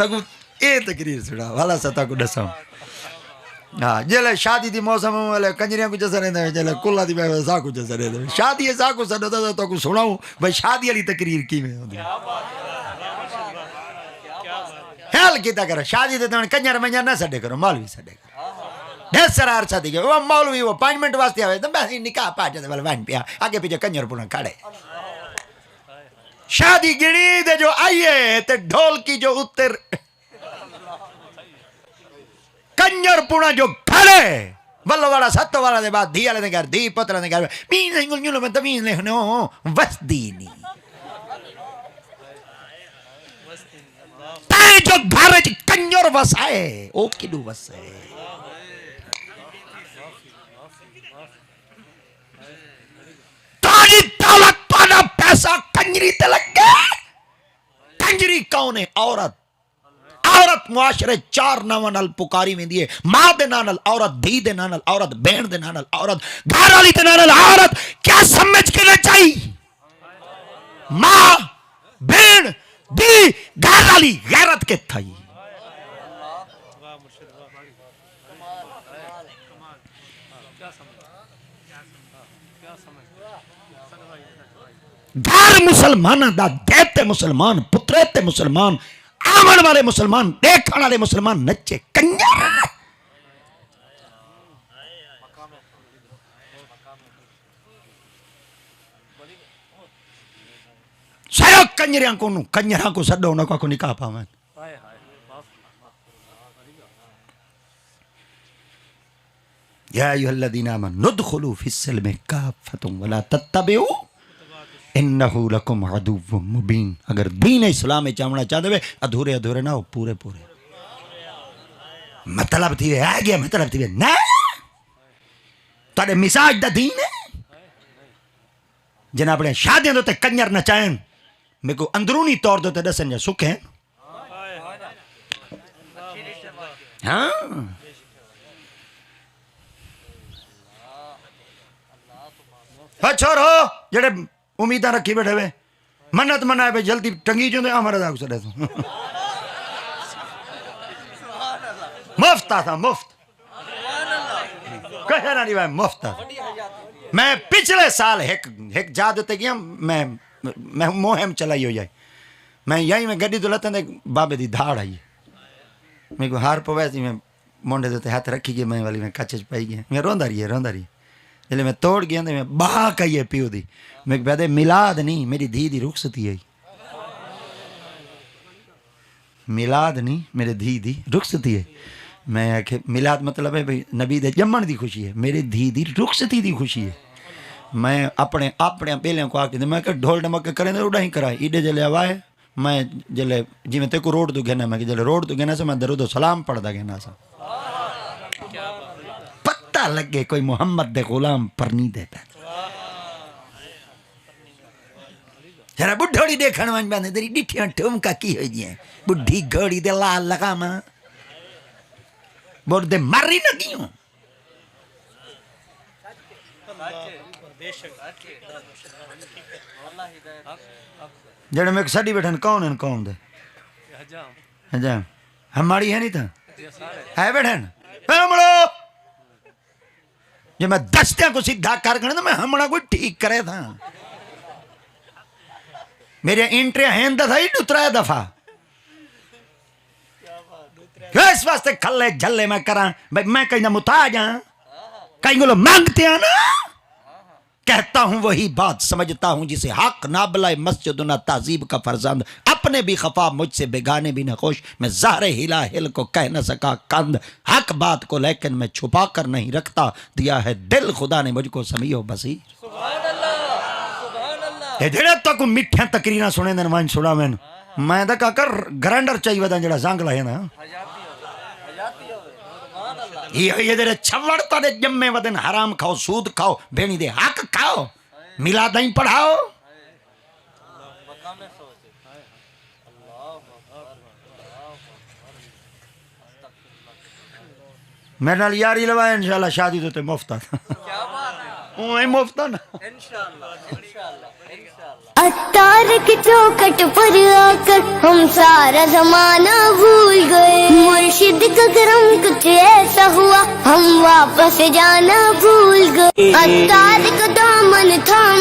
سگو اے تقریر سنا والا ستا کو دساں ہاں جلے شادی دی موسم والے کنجریاں کو جیسا رہتا ہے جلے کلا دی میں سا کو جیسا رہتا ہے شادی ہے سا کو سنا تو کو سناؤں بھائی شادی والی تقریر کی میں ہوتی خیال کیتا کرو شادی دے تو کنجر منجر نہ سڈے کرو مولوی سڈے کرو ڈھیر سارا عرصہ دی گئے وہ مولوی وہ 5 منٹ واسطے آئے تو بس نکاح پا جاتے والا وین پیا آگے پیچھے کنجر پونا کھڑے شادی گنی دے جو آئیے تے ڈھول کی جو اتر کنجر پونا جو کھڑے بلو والا ستو والا دے بعد دھی والے دے گھر دھی پتر دے گھر مین نہیں گل میں تمین لکھنے ہوں وسدینی تائیں جو گھر کنجر وسائے او کدو وسائے تاری دولت پانا پیسہ کنجری تے لگ گئے کنجری کون ہے عورت عورت معاشرے 4 ناواں نال پکاری میں دیئے ماں دے نال عورت دھی دے نال عورت بہن دے نال عورت گھر والی دے نال عورت کیا سمجھ کے نہ چاہیے ماں بہن دی گھر والی غیرت کے تھائی گھر مسلمان دا دیتے مسلمان پتریتے مسلمان آمن والے مسلمان دیکھن والے مسلمان نچے کنجر سارا کنجریاں کو سڈو انہوں کو نکاح پاویں یا ایھا الذین آمنوا ادخلوا فی السلم کافۃ ولا تتبعوا انہو لکم عدو مبین اگر دین اسلام میں چاہنا چاہتے ہوئے ادھورے ادھورے نہ ہو پورے پورے مطلب تھی ہے گیا مطلب تھی ہے نا تھوڑے مساج دا دین ہے جناب نے شادیاں دوتے کنجر نہ چاہیں میں کو اندرونی طور دوتے دسن جا سکھ ہیں ہاں چھوڑو جڑے امیدہ رکھی بیٹھے ہوئے منت منائے بے جلدی ٹنگی جو دے آمارا داکو سڑے تو مفتا تھا مفت کہنا نہیں بھائی مفتا تھا میں پچھلے سال ایک جا دیتے گیا میں مہم چلائی ہو جائے میں یہی میں گڑی دلتا دے بابے دی دھاڑ آئی میں کو ہار پوے تھی میں مونڈے دیتے ہاتھ رکھی گئے میں والی میں کچھ پائی گیا میں روندہ رہی جلے میں توڑ گیا میں باہ کہیے پیو دی میں کہتے میلاد نہیں میری دھی دی رخصتی ہے میلاد نہیں میرے دھی دی رخصتی ہے میں کہ میلاد مطلب ہے بھئی نبی دے جمن دی خوشی ہے میرے دھی دی رخصتی دی خوشی ہے میں اپنے پہلے کو آکے میں کہ ڈھول ڈمک کریں دے اڑا ہی کرا ایڈے جلے آوائے میں جلے جی میں تے کو روڈ دو گھنا میں کہ جلے روڈ دو گھنا سے میں درود و سلام پڑھ دا گھنا سا پتہ لگے کوئی محمد دے غلام پر نہیں دیتا ذرا بڑھوڑی دیکھن وانج باندھے تیری ڈٹھیاں ٹھمکا کی ہوئی جی ہیں بڑھی گھوڑی دے لال لگا ماں بڑھ دے مری نہ کیوں جڑے میں ایک سڑی بیٹھن کون ہیں کون دے حجام ہماری ہے نہیں تھا ہے بیٹھن ہمڑو جو میں دستیاں کو سیدھا کر کرنے تو میں ہمڑا کوئی ٹھیک کرے تھا میرے انٹری ہیندہ تھا ہی ڈترا دفعہ اس واسطے کھلے جھلے میں کران بھئی میں کہیں نہ متاج ہاں کہیں گلو مانگتے ہیں نا کہتا ہوں وہی بات سمجھتا ہوں جسے حق نابلہ مسجد نہ تہذیب کا فرزند اپنے بھی خفا مجھ سے بیگانے بھی نہ خوش میں زہر ہلا ہل کو کہہ نہ سکا کند حق بات کو لیکن میں چھپا کر نہیں رکھتا دیا ہے دل خدا نے مجھ کو سمیع و بصیر سبحان اللہ جڑے تک مٹھیاں تقریراں سنے دن وانج سنا میں دا کہا کر گرینڈر چاہیے ودن جڑا زنگ لائے نا یہ دے چھوڑتا دے جمے ودن حرام کھاؤ سود کھاؤ بینی دے حق کھاؤ میلادیں پڑھاؤ میرے نال یاری لوائے انشاءاللہ شادی تو تے مفتا تھا اوئے مفتا نا اتار کی چوکٹ پر آ کر ہم سارا زمانہ بھول گئے، مرشد کا کرم کچھ ایسا ہوا ہم واپس جانا بھول گئے، اتار کا دامن تھام